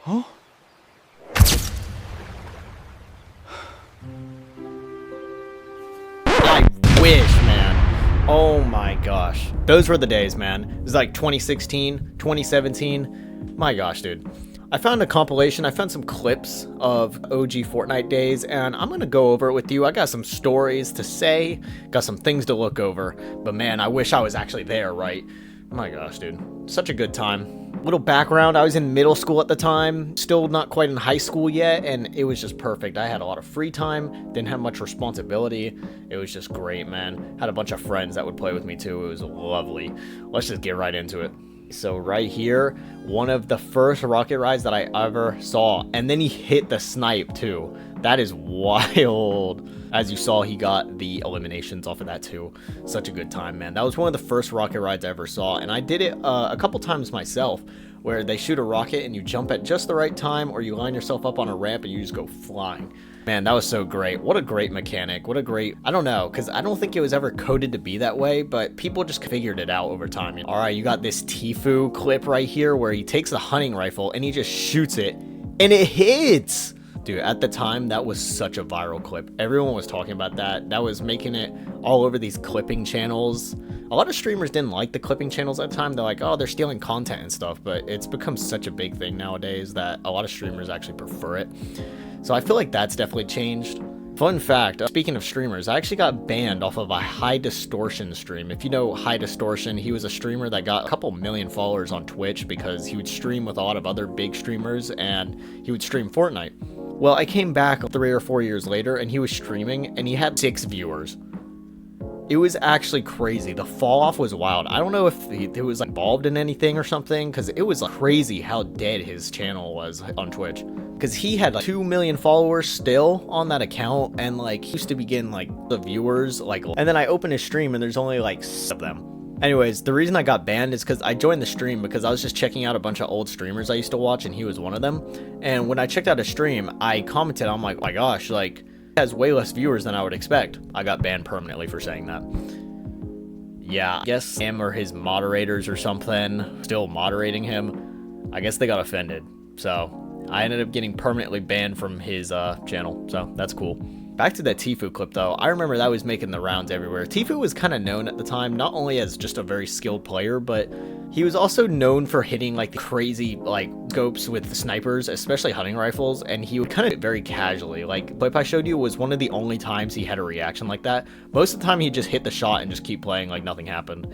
Huh? I wish, man. Oh my gosh. Those were the days, man. It was like 2016, 2017. My gosh, dude. I found a compilation. I found some clips of OG Fortnite days, and I'm going to go over it with you. I got some stories to say, got some things to look over. But man, I wish I was actually there, right? My gosh, dude. Such a good time. Little background, I was in middle school at the time, still not quite in high school yet, and it was just perfect. I had a lot of free time, didn't have much responsibility. It was just great, man. Had a bunch of friends that would play with me too. It was lovely. Let's just get right into it. So right here, one of the first rocket rides that I ever saw, and then he hit the snipe too. That is wild. As you saw, he got the eliminations off of that too. Such a good time, man. That was one of the first rocket rides I ever saw, and I did it a couple times myself, where they shoot a rocket and you jump at just the right time, or you line yourself up on a ramp and you just go flying. Man, that was so great. What a great mechanic. What a great, I don't know, because I don't think it was ever coded to be that way, but people just figured it out over time. All right, you got this Tfue clip right here where he takes the hunting rifle and he just shoots it and it hits. Dude, at the time, that was such a viral clip. Everyone was talking about that. That was making it all over these clipping channels. A lot of streamers didn't like the clipping channels at the time. They're like, oh, they're stealing content and stuff, but it's become such a big thing nowadays that a lot of streamers actually prefer it. So I feel like that's definitely changed. Fun fact, speaking of streamers, I actually got banned off of a High Distortion stream. If you know High Distortion, he was a streamer that got a couple million followers on Twitch because he would stream with a lot of other big streamers and he would stream Fortnite. Well, I came back 3 or 4 years later and he was streaming and he had 6 viewers. It was actually crazy. The fall off was wild. I don't know if he was involved in anything or something, because it was crazy how dead his channel was on Twitch. Because he had like 2 million followers still on that account, and like he used to be getting like the viewers like, and then I opened his stream and there's only like 6 of them. Anyways, the reason I got banned is because I joined the stream because I was just checking out a bunch of old streamers I used to watch, and he was one of them. And when I checked out his stream, I commented, I'm like, oh my gosh, like, has way less viewers than I would expect. I got banned permanently for saying that. Yeah, I guess him or his moderators or something still moderating him. I guess they got offended. So I ended up getting permanently banned from his channel. So that's cool. Back to that Tfue clip though, I remember that was making the rounds everywhere. Tfue was kind of known at the time, not only as just a very skilled player, but he was also known for hitting like the crazy like scopes with snipers, especially hunting rifles, and he would kind of very casually. Like the clip I showed you was one of the only times he had a reaction like that. Most of the time he just hit the shot and just keep playing like nothing happened.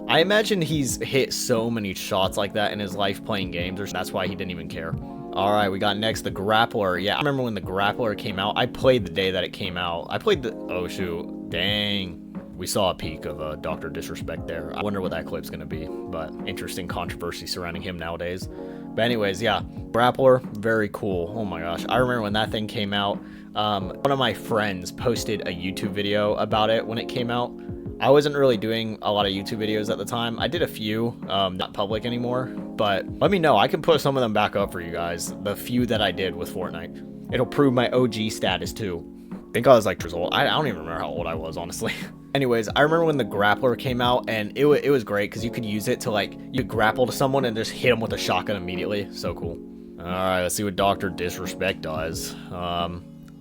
I imagine he's hit so many shots like that in his life playing games, or that's why he didn't even care. All right, we got next the grappler. Yeah, I remember when the grappler came out. I played the day that it came out. I played the, oh shoot, dang. We saw a peek of Dr. Disrespect there. I wonder what that clip's gonna be, but interesting controversy surrounding him nowadays. But anyways, yeah, grappler, very cool. Oh my gosh, I remember when that thing came out. One of my friends posted a YouTube video about it when it came out. I wasn't really doing a lot of YouTube videos at the time. I did a few, not public anymore, but let me know. I can put some of them back up for you guys. The few that I did with Fortnite. It'll prove my OG status too. I think I was like years old. I don't even remember how old I was, honestly. Anyways, I remember when the grappler came out, and it was great because you could use it to like, you grapple to someone and just hit them with a shotgun immediately. So cool. All right, let's see what Dr. Disrespect does.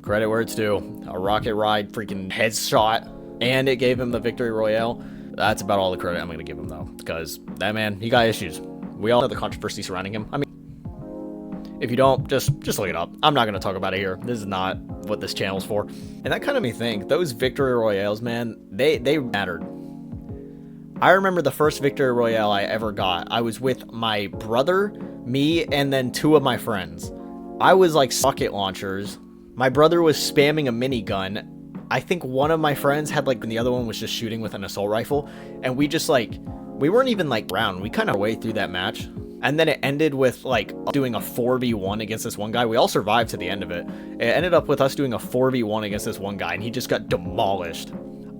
Credit where it's due. A rocket ride, freaking headshot. And it gave him the victory royale. That's about all the credit I'm going to give him, though, because that man, he got issues. We all know the controversy surrounding him. I mean, if you don't, just look it up. I'm not going to talk about it here. This is not what this channel's for. And that kind of made me think, those victory royales, man, they mattered. I remember the first victory royale I ever got. I was with my brother, me, and then 2 of my friends. I was like rocket launchers. My brother was spamming a minigun. I think one of my friends had like, and the other one was just shooting with an assault rifle, and we just like, we weren't even like round. We kind of way through that match, and then it ended with like doing a 4v1 against this one guy. We all survived to the end of it. It ended up with us doing a 4v1 against this one guy, and he just got demolished.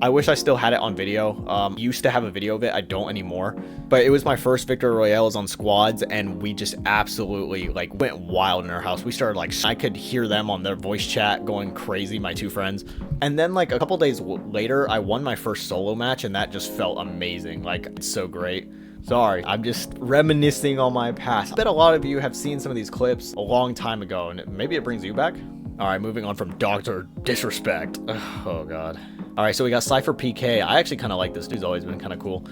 I wish I still had it on video. Used to have a video of it. I don't anymore. But it was my first victory royales on squads, and we just absolutely like went wild in our house. We started like, I could hear them on their voice chat going crazy, my 2 friends. And then like a couple days later, I won my first solo match, and that just felt amazing. Like, it's so great. Sorry, I'm just reminiscing on my past. I bet a lot of you have seen some of these clips a long time ago, and maybe it brings you back. All right, moving on from Dr. Disrespect. Oh, God. All right, so we got Cypher PK. I actually kind of like this dude's always been kind of cool.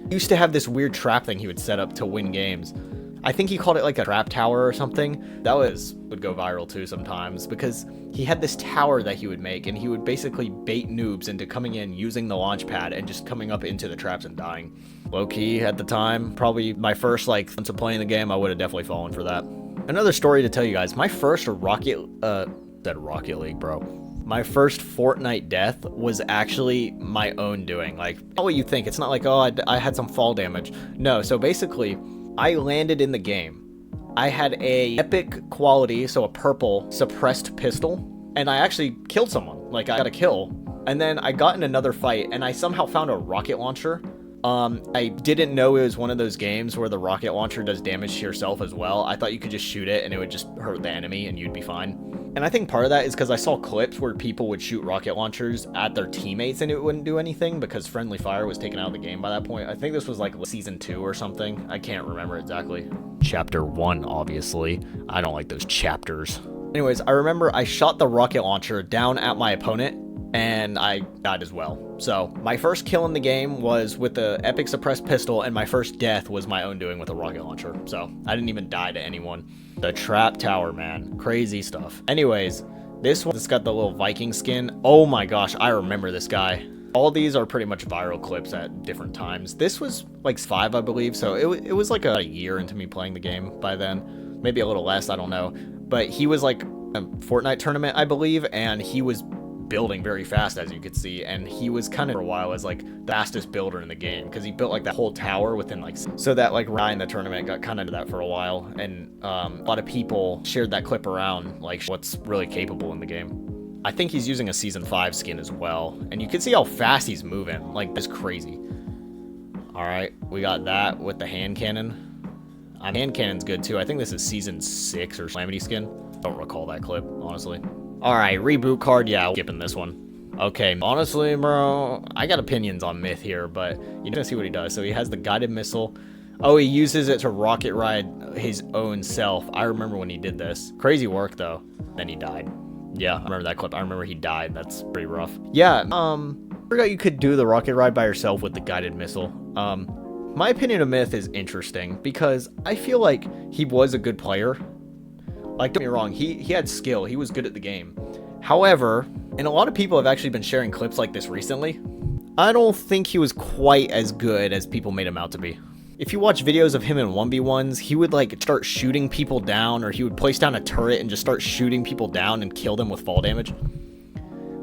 He used to have this weird trap thing he would set up to win games. I think he called it like a trap tower or something. That would go viral too sometimes because he had this tower that he would make and he would basically bait noobs into coming in using the launch pad and just coming up into the traps and dying. Low key at the time, probably my first like months of playing the game, I would have definitely fallen for that. Another story to tell you guys, my first Rocket League, bro. My first Fortnite death was actually my own doing. Like, not what you think. It's not like, oh, I had some fall damage. No, so basically, I landed in the game. I had a epic quality, so a purple suppressed pistol, and I actually killed someone. Like, I got a kill. And then I got in another fight, and I somehow found a rocket launcher. I didn't know it was one of those games where the rocket launcher does damage to yourself as well. I thought you could just shoot it and it would just hurt the enemy and you'd be fine. And I think part of that is because I saw clips where people would shoot rocket launchers at their teammates and it wouldn't do anything because friendly fire was taken out of the game by that point. I think this was like season 2 or something. I can't remember exactly. Chapter 1, obviously. I don't like those chapters. Anyways, I remember I shot the rocket launcher down at my opponent and I died as well. So my first kill in the game was with the epic suppressed pistol, and my first death was my own doing with a rocket launcher. So I didn't even die to anyone. The trap tower, man, crazy stuff. Anyways, this one's got the little Viking skin. Oh my gosh, I remember this guy. All these are pretty much viral clips at different times. This was like 5, I believe, so it was like a year into me playing the game by then. Maybe a little less, I don't know. But he was like a Fortnite tournament, I believe, and he was building very fast, as you could see, and he was kind of for a while as like the fastest builder in the game because he built like that whole tower within like, so that like Ryan the tournament got kind of into that for a while, and a lot of people shared that clip around like what's really capable in the game. I think he's using a season 5 skin as well, and you can see how fast he's moving. Like, that's crazy. All right, we got that with the hand cannon. Hand cannon's good too. I think this is season 6 or Calamity skin. Don't recall that clip, honestly. All right, reboot card. Yeah, I'm skipping this one. Okay, honestly, bro, I got opinions on Myth here, but you're gonna see what he does. So he has the guided missile. Oh, he uses it to rocket ride his own self. I remember when he did this. Crazy work, though. Then he died. Yeah, I remember that clip. I remember he died. That's pretty rough. Yeah, I forgot you could do the rocket ride by yourself with the guided missile. My opinion of Myth is interesting because I feel like he was a good player. Like, don't get me wrong, he had skill. He was good at the game. However, and a lot of people have actually been sharing clips like this recently, I don't think he was quite as good as people made him out to be. If you watch videos of him in 1v1s, he would like start shooting people down, or he would place down a turret and just start shooting people down and kill them with fall damage.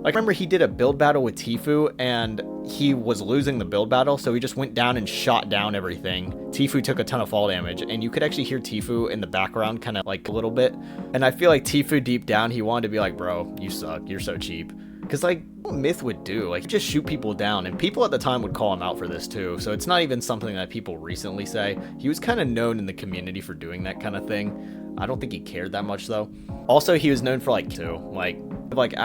Like, I remember he did a build battle with Tfue, and he was losing the build battle, so he just went down and shot down everything. Tfue took a ton of fall damage, and you could actually hear Tfue in the background kind of like a little bit. And I feel like Tfue deep down, he wanted to be like, bro, you suck, you're so cheap. Because like what Myth would do, like just shoot people down, and people at the time would call him out for this too. So it's not even something that people recently say. He was kind of known in the community for doing that kind of thing. I don't think he cared that much though. Also, he was known for like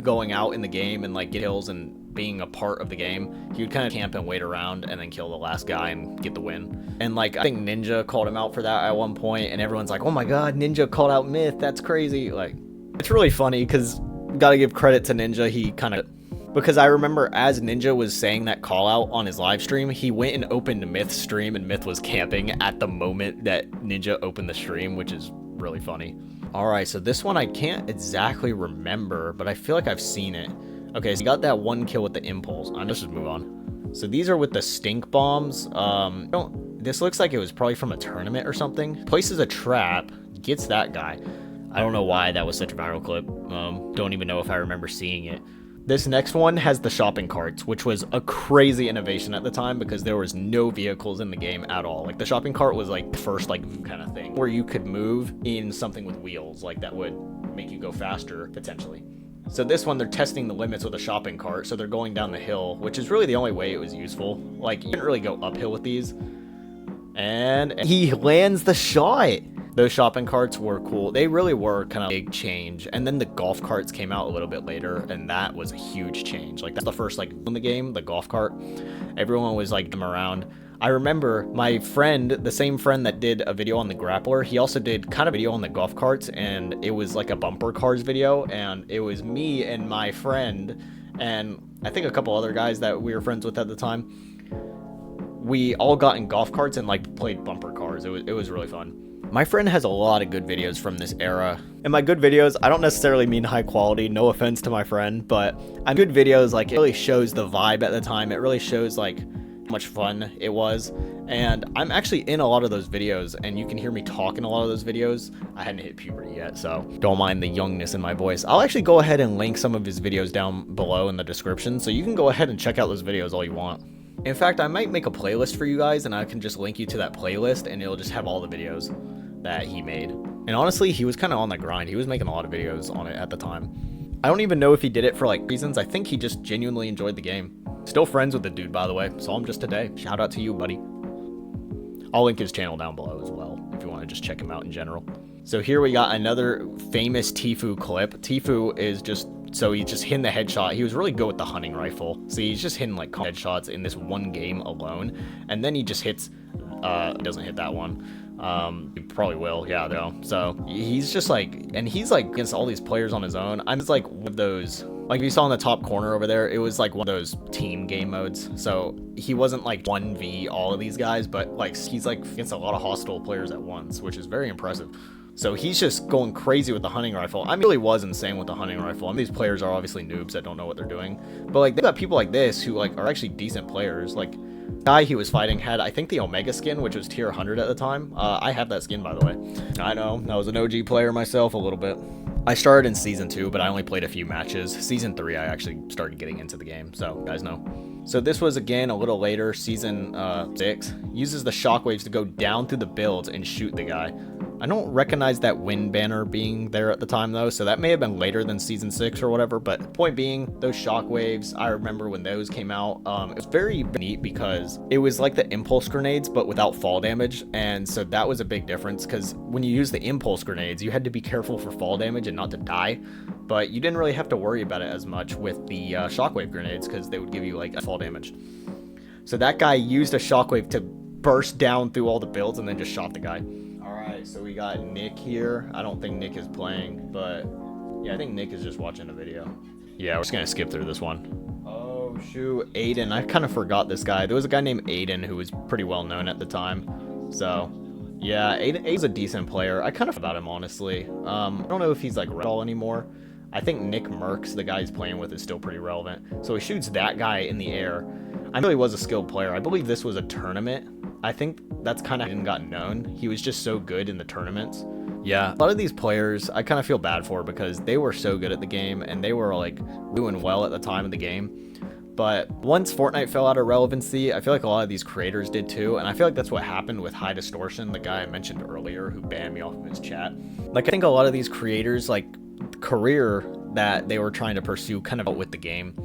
going out in the game and like get kills and being a part of the game. He would kind of camp and wait around and then kill the last guy and get the win. And like I think Ninja called him out for that at one point, and everyone's like, oh my god, Ninja called out Myth, that's crazy. Like, it's really funny because gotta give credit to Ninja. He kind of, because I remember as Ninja was saying that call out on his live stream, he went and opened Myth's stream, and Myth was camping at the moment that Ninja opened the stream, which is really funny. All right, so this one I can't exactly remember, but I feel like I've seen it. Okay, so you got that one kill with the impulse. Let's just move on. So these are with the stink bombs. This looks like it was probably from a tournament or something. Places a trap, gets that guy. I don't know why that was such a viral clip. Don't even know if I remember seeing it. This next one has the shopping carts, which was a crazy innovation at the time because there was no vehicles in the game at all. Like, the shopping cart was like the first like kind of thing where you could move in something with wheels, like that would make you go faster potentially. So this one, they're testing the limits with a shopping cart, so they're going down the hill, which is really the only way it was useful. Like, you didn't really go uphill with these. And he lands the shot. Those shopping carts were cool. They really were kind of a big change. And then the golf carts came out a little bit later, and that was a huge change. Like, that's the first like in the game, the golf cart. Everyone was like them around. I remember my friend, the same friend that did a video on the grappler, he also did kind of a video on the golf carts, and it was like a bumper cars video, and it was me and my friend, and I think a couple other guys that we were friends with at the time. We all got in golf carts and like played bumper cars. It was really fun. My friend has a lot of good videos from this era. And my good videos, I don't necessarily mean high quality, no offense to my friend, but good videos, like, it really shows the vibe at the time. It really shows like how much fun it was. And I'm actually in a lot of those videos, and you can hear me talk in a lot of those videos. I hadn't hit puberty yet, so don't mind the youngness in my voice. I'll actually go ahead and link some of his videos down below in the description, so you can go ahead and check out those videos all you want. In fact, I might make a playlist for you guys, and I can just link you to that playlist, and it'll just have all the videos that he made. And honestly, he was kind of on the grind. He was making a lot of videos on it at the time. I don't even know if he did it for like reasons. I think he just genuinely enjoyed the game. Still friends with the dude, by the way. Saw him just today. Shout out to you, buddy. I'll link his channel down below as well if you want to just check him out in general. So here we got another famous Tfue clip. Tfue is just, so he's just hitting the headshot. He was really good with the hunting rifle. See, he's just hitting like headshots in this one game alone. And then he just hits, doesn't hit that one. He probably will, yeah, though. So he's just like, and he's like against all these players on his own. I'm just like one of those, like you saw in the top corner over there, it was like one of those team game modes. So he wasn't like 1v all of these guys, but like he's like against a lot of hostile players at once, which is very impressive. So he's just going crazy with the hunting rifle. I mean, really was insane with the hunting rifle. I mean, these players are obviously noobs that don't know what they're doing, but like they got people like this who like are actually decent players. Like guy he was fighting had, I think, the Omega skin, which was tier 100 at the time. I have that skin, by the way. I know, I was an OG player myself a little bit. I started in season 2, but I only played a few matches. Season 3, I actually started getting into the game, so you guys know. So this was, again, a little later, season 6. Uses the shockwaves to go down through the builds and shoot the guy. I don't recognize that wind banner being there at the time, though, so that may have been later than season 6 or whatever, but point being, those shockwaves, I remember when those came out, it was very neat because it was like the impulse grenades, but without fall damage, and so that was a big difference, because when you use the impulse grenades, you had to be careful for fall damage and not to die, but you didn't really have to worry about it as much with the shockwave grenades, because they would give you, like, fall damage. So that guy used a shockwave to burst down through all the builds and then just shot the guy. Alright, so we got Nick here. I don't think Nick is playing, but yeah, I think Nick is just watching a video. Yeah, we're just gonna skip through this one. Oh shoot, Aiden. I kind of forgot this guy. There was a guy named Aiden who was pretty well known at the time. So yeah, Aiden's a decent player. I kind of forgot about him, honestly. I don't know if he's like red all anymore. I think Nick Merckx, the guy he's playing with, is still pretty relevant. So he shoots that guy in the air. I know he was a skilled player. I believe this was a tournament. I think that's kind of didn't got known. He was just so good in the tournaments. Yeah, a lot of these players I kind of feel bad for because they were so good at the game and they were like doing well at the time of the game. But once Fortnite fell out of relevancy, I feel like a lot of these creators did too, and I feel like that's what happened with High Distortion, the guy I mentioned earlier who banned me off of his chat. Like, I think a lot of these creators, like, career that they were trying to pursue kind of with the game.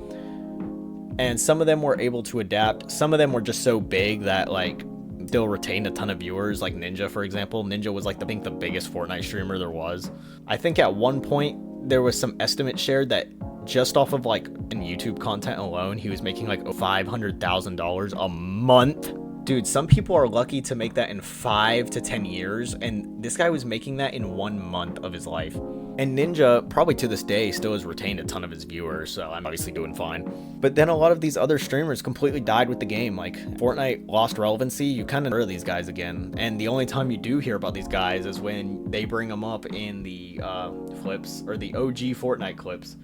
And some of them were able to adapt. Some of them were just so big that, like, still retained a ton of viewers, like Ninja, for example. Ninja was like, I think, the biggest Fortnite streamer there was. I think at one point there was some estimate shared that just off of like in YouTube content alone, he was making like $500,000 a month. Dude, some people are lucky to make that in 5 to 10 years, and this guy was making that in 1 month of his life. And Ninja, probably to this day, still has retained a ton of his viewers, so I'm obviously doing fine. But then a lot of these other streamers completely died with the game. Like, Fortnite lost relevancy, you kind of hear these guys again. And the only time you do hear about these guys is when they bring them up in the clips, or the OG Fortnite clips.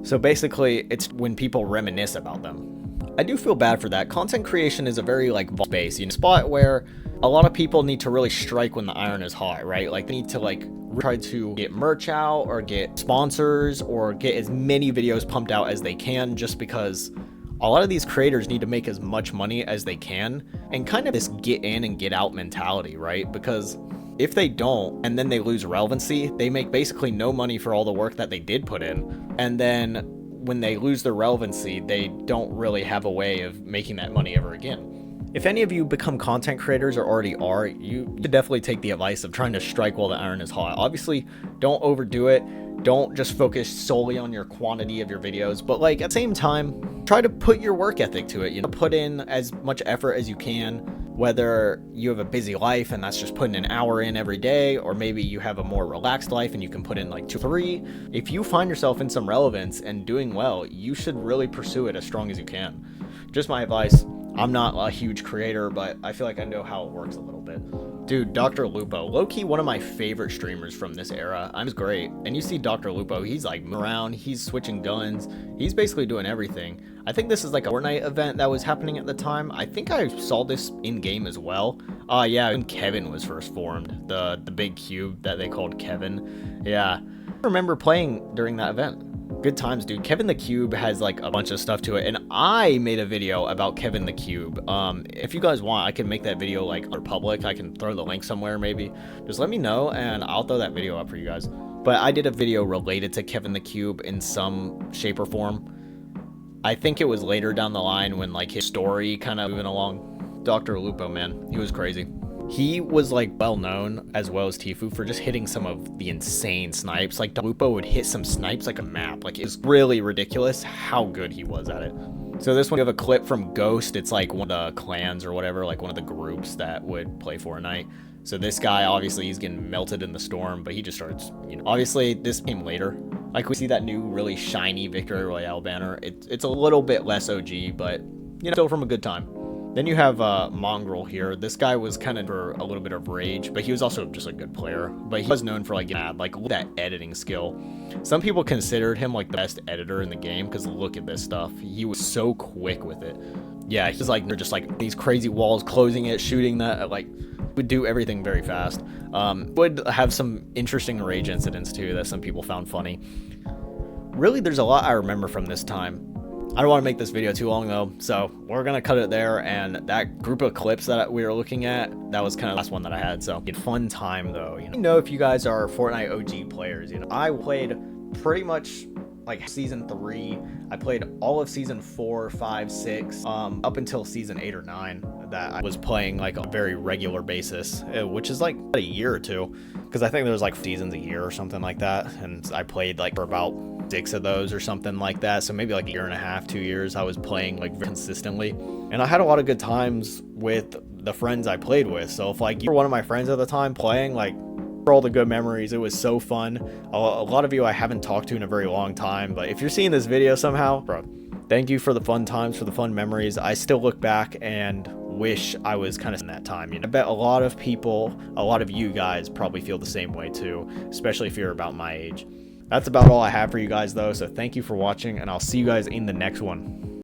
So basically, it's when people reminisce about them. I do feel bad for that. Content creation is a very, like, space, you know, spot where a lot of people need to really strike when the iron is hot, right? Like, they need to, like, try to get merch out or get sponsors or get as many videos pumped out as they can, just because a lot of these creators need to make as much money as they can, and kind of this get in and get out mentality, right? Because if they don't, and then they lose relevancy, they make basically no money for all the work that they did put in. And then when they lose their relevancy, they don't really have a way of making that money ever again. If any of you become content creators or already are, you should definitely take the advice of trying to strike while the iron is hot. Obviously, don't overdo it. Don't just focus solely on your quantity of your videos, but like at the same time, try to put your work ethic to it. You know, put in as much effort as you can, whether you have a busy life and that's just putting an hour in every day, or maybe you have a more relaxed life and you can put in like 2 or 3. If you find yourself in some relevance and doing well, you should really pursue it as strong as you can. Just my advice. I'm not a huge creator, but I feel like I know how it works a little bit. Dude, Dr. Lupo, low-key one of my favorite streamers from this era. I'm great. And you see Dr. Lupo, he's like around, he's switching guns, he's basically doing everything. I think this is like a Fortnite event that was happening at the time. I think I saw this in-game as well. Yeah, when Kevin was first formed, the big cube that they called Kevin. Yeah, I remember playing during that event. Good times, dude. Kevin the Cube has like a bunch of stuff to it, and I made a video about Kevin the Cube. If you guys want, I can make that video like public. I can throw the link somewhere, maybe. Just let me know and I'll throw that video up for you guys. But I did a video related to Kevin the Cube in some shape or form. I think it was later down the line when like his story kind of moving along. Dr. Lupo, man, he was crazy. He was like well known, as well as Tfue, for just hitting some of the insane snipes. Like Lupo would hit some snipes like a map. Like, it's really ridiculous how good he was at it. So this one, we have a clip from Ghost. It's like one of the clans or whatever, like one of the groups that would play Fortnite. So this guy, obviously, he's getting melted in the storm, but he just starts, you know, obviously this came later. Like, we see that new really shiny Victory Royale banner. It's a little bit less OG, but, you know, still from a good time. Then you have Mongrel here. This guy was kind of for a little bit of rage, but he was also just a good player. But he was known for like that editing skill. Some people considered him like the best editor in the game because look at this stuff. He was so quick with it. Yeah, he's like, they're just like these crazy walls, closing it, shooting that, like would do everything very fast. Would have some interesting rage incidents too that some people found funny. Really, there's a lot I remember from this time. I don't want to make this video too long though, so we're gonna cut it there. And that group of clips that we were looking at, that was kind of the last one that I had. So fun time though. You know, if you guys are Fortnite OG players, you know, I played pretty much like season 3. I played all of season 4, 5, 6, up until season 8 or 9. That I was playing like on a very regular basis, which is like a year or two, because I think there was like seasons a year or something like that, and I played like for about 6 of those or something like that. So maybe like a year and a half, 2 years, I was playing like consistently, and I had a lot of good times with the friends I played with. So if like you were one of my friends at the time playing, like, for all the good memories, it was so fun. A lot of you I haven't talked to in a very long time, but if you're seeing this video somehow, bro, thank you for the fun times, for the fun memories. I still look back and wish I was kind of in that time. You know, I bet a lot of people, a lot of you guys probably feel the same way too, especially if you're about my age. That's about all I have for you guys though, so thank you for watching, and I'll see you guys in the next one.